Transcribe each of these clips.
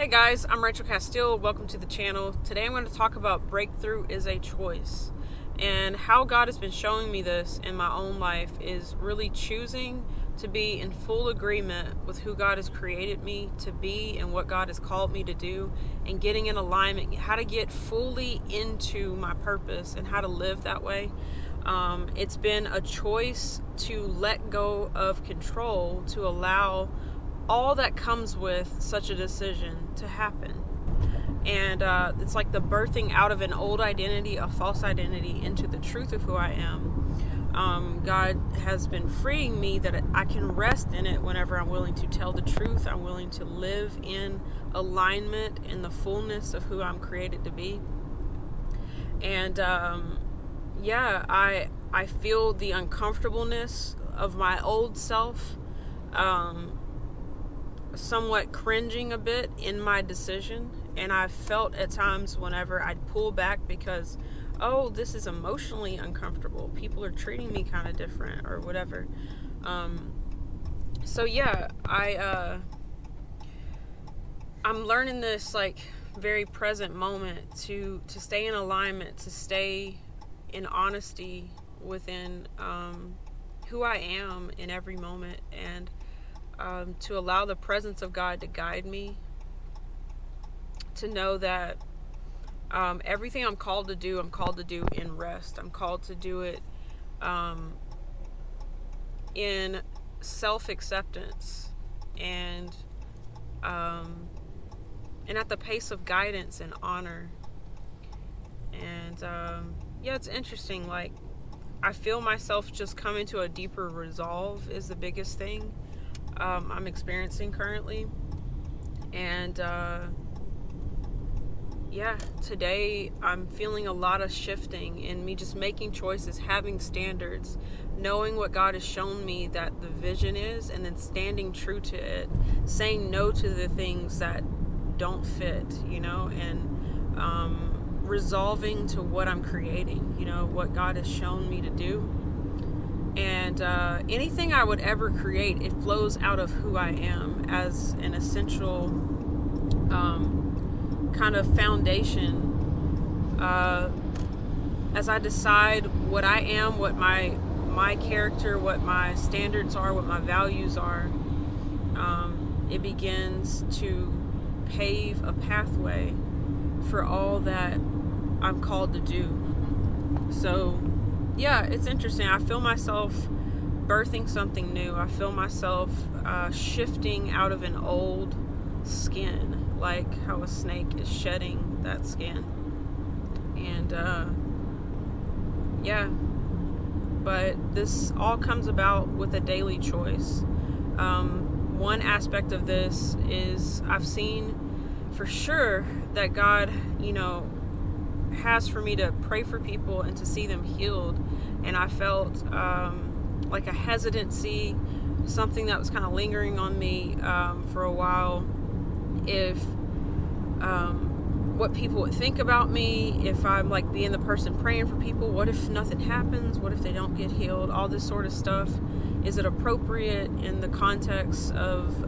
Hey guys, I'm Rachel Castille. Welcome to the channel. Today I'm going to talk about breakthrough is a choice. And how God has been showing me this in my own life is really choosing to be in full agreement with who God has created me to be and what God has called me to do, and getting in alignment, how to get fully into my purpose and how to live that way. It's been a choice to let go of control to allow all that comes with such a decision to happen. And it's like the birthing out of an old identity, a false identity, into the truth of who I am. God has been freeing me that I can rest in it whenever I'm willing to tell the truth. I'm willing to live in alignment in the fullness of who I'm created to be. And I feel the uncomfortableness of my old self, somewhat cringing a bit in my decision. And I felt at times whenever I'd pull back because, oh, this is emotionally uncomfortable. People are treating me kind of different or whatever. I'm learning this like very present moment to stay in alignment, to stay in honesty within who I am in every moment, and to allow the presence of God to guide me, to know that everything I'm called to do in rest. I'm called to do it in self-acceptance and at the pace of guidance and honor. And it's interesting. Like, I feel myself just coming to a deeper resolve is the biggest thing I'm experiencing currently. And today I'm feeling a lot of shifting in me, just making choices, having standards, knowing what God has shown me that the vision is, and then standing true to it, saying no to the things that don't fit, and resolving to what I'm creating, what God has shown me to do. And anything I would ever create, it flows out of who I am as an essential kind of foundation. As I decide what I am, what my character, what my standards are, what my values are, it begins to pave a pathway for all that I'm called to do. So it's interesting. I feel myself birthing something new. I feel myself shifting out of an old skin, like how a snake is shedding that skin. And but this all comes about with a daily choice. One aspect of this is I've seen for sure that God, has for me to pray for people and to see them healed. And I felt like a hesitancy, something that was kind of lingering on me for a while, if what people would think about me, if I'm like being the person praying for people, what if nothing happens, what if they don't get healed, all this sort of stuff. Is it appropriate in the context of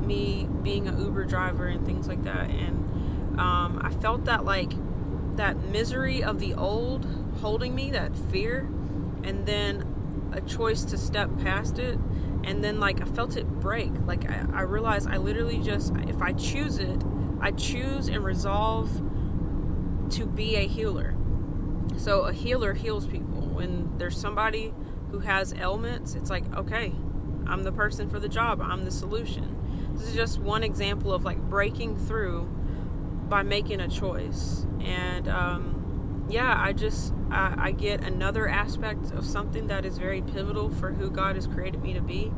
me being an Uber driver and things like that? And I felt that that misery of the old holding me, that fear, and then a choice to step past it. And then I felt it break. I realized I literally just, if I choose it, I choose and resolve to be a healer. So a healer heals people. When there's somebody who has ailments, it's like, okay, I'm the person for the job. I'm the solution. This is just one example of breaking through by making a choice. And I get another aspect of something that is very pivotal for who God has created me to be.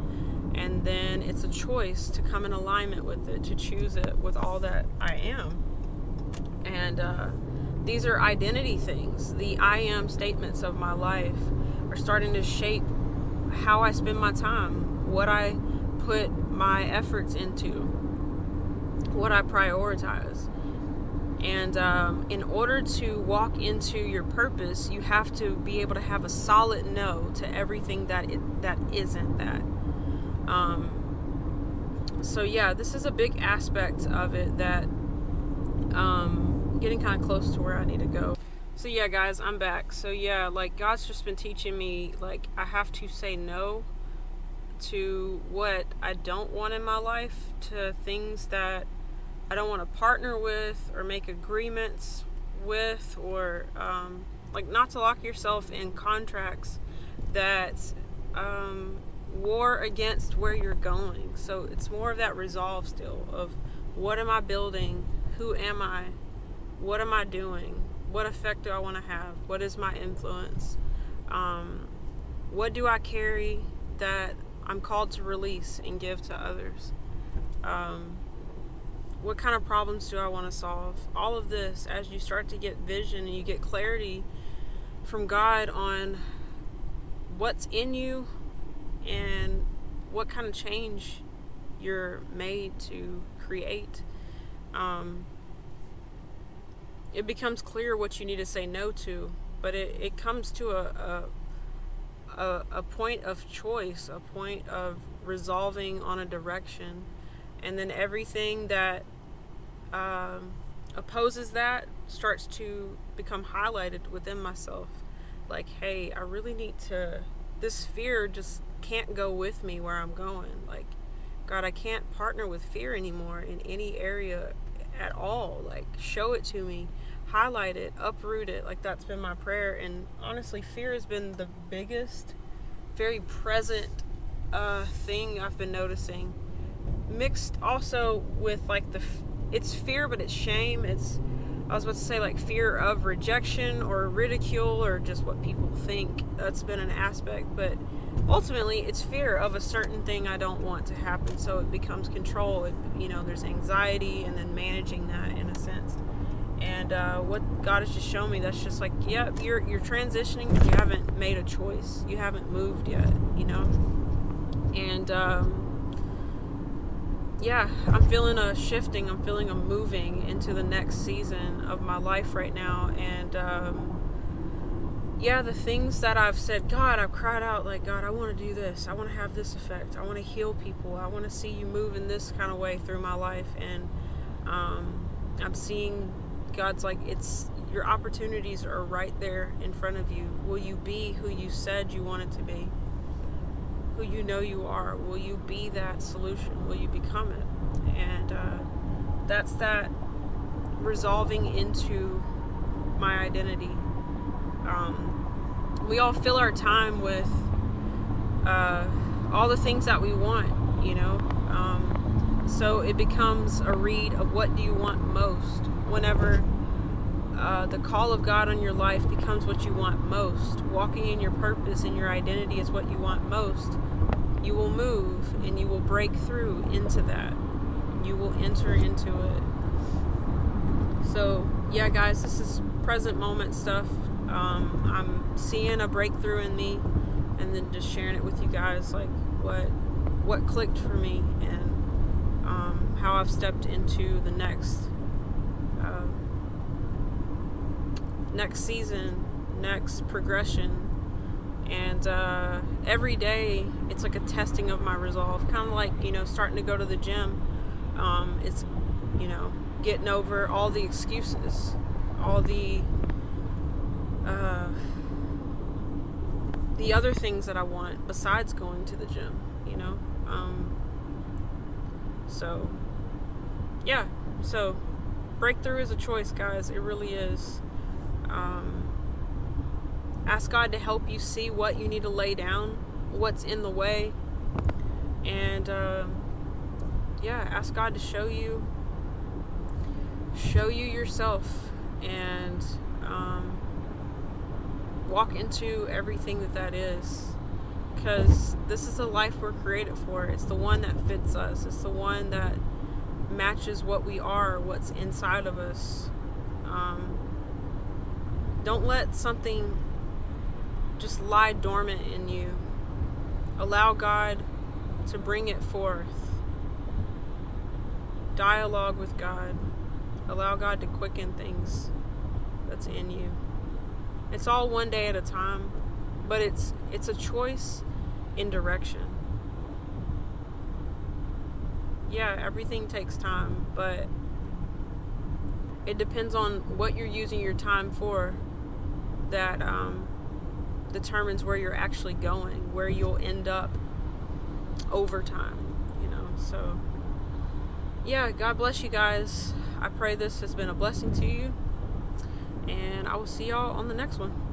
And then it's a choice to come in alignment with it, to choose it with all that I am. And these are identity things. The I am statements of my life are starting to shape how I spend my time, what I put my efforts into, what I prioritize. And in order to walk into your purpose, you have to be able to have a solid no to everything that isn't that. So yeah, this is a big aspect of it that getting kind of close to where I need to go. So yeah, guys, I'm back. So yeah, like God's just been teaching me, like, I have to say no to what I don't want in my life, to things that I don't want to partner with or make agreements with, or like not to lock yourself in contracts that war against where you're going. So it's more of that resolve still of, what am I building? Who am I? What am I doing? What effect do I want to have? What is my influence? What do I carry that I'm called to release and give to others? What kind of problems do I want to solve? All of this, as you start to get vision and you get clarity from God on what's in you and what kind of change you're made to create, it becomes clear what you need to say no to. But it comes to a point of choice, a point of resolving on a direction, and then everything that opposes that starts to become highlighted within myself. Like, hey, I really need to, this fear just can't go with me where I'm going. Like, God, I can't partner with fear anymore in any area at all. Like, show it to me, highlight it, uproot it. Like, that's been my prayer. And honestly, fear has been the biggest, very present thing I've been noticing, mixed also with like it's fear, but it's shame. I was about to say like fear of rejection or ridicule or just what people think. That's been an aspect, but ultimately it's fear of a certain thing I don't want to happen. So it becomes control. There's anxiety and then managing that in a sense. And what God has just shown me, that's just like, yeah, you're transitioning, but you haven't made a choice. You haven't moved yet, And yeah, I'm feeling a shifting. I'm feeling a moving into the next season of my life right now. And yeah, the things that I've said, God, I've cried out like, God, I want to do this. I want to have this effect. I want to heal people. I want to see you move in this kind of way through my life. And I'm seeing God's like, your opportunities are right there in front of you. Will you be who you said you wanted to be? Who you know you are? Will you be that solution? Will you become it? And that's that resolving into my identity. We all fill our time with all the things that we want, so it becomes a read of what do you want most. Whenever the call of God on your life becomes what you want most, walking in your purpose and your identity is what you want most, you will move and you will break through into that. You will enter into it. So yeah, guys, this is present moment stuff. I'm seeing a breakthrough in me, and then just sharing it with you guys, like what clicked for me, and how I've stepped into the next season, next progression. And every day it's like a testing of my resolve, kind of like starting to go to the gym. It's getting over all the excuses, all the other things that I want besides going to the gym, so yeah, so breakthrough is a choice, guys. It really is. Ask God to help you see what you need to lay down, what's in the way, and ask God to show you yourself, and walk into everything that is, because this is the life we're created for. It's the one that fits us. It's the one that matches what we are, what's inside of us. Don't let something just lie dormant in you. Allow God to bring it forth. Dialogue with God. Allow God to quicken things that's in you. It's all one day at a time, but it's a choice in direction. yeah, everything takes time, but it depends on what you're using your time for that determines where you're actually going, where you'll end up over time, So, yeah, God bless you guys. I pray this has been a blessing to you, and I will see y'all on the next one.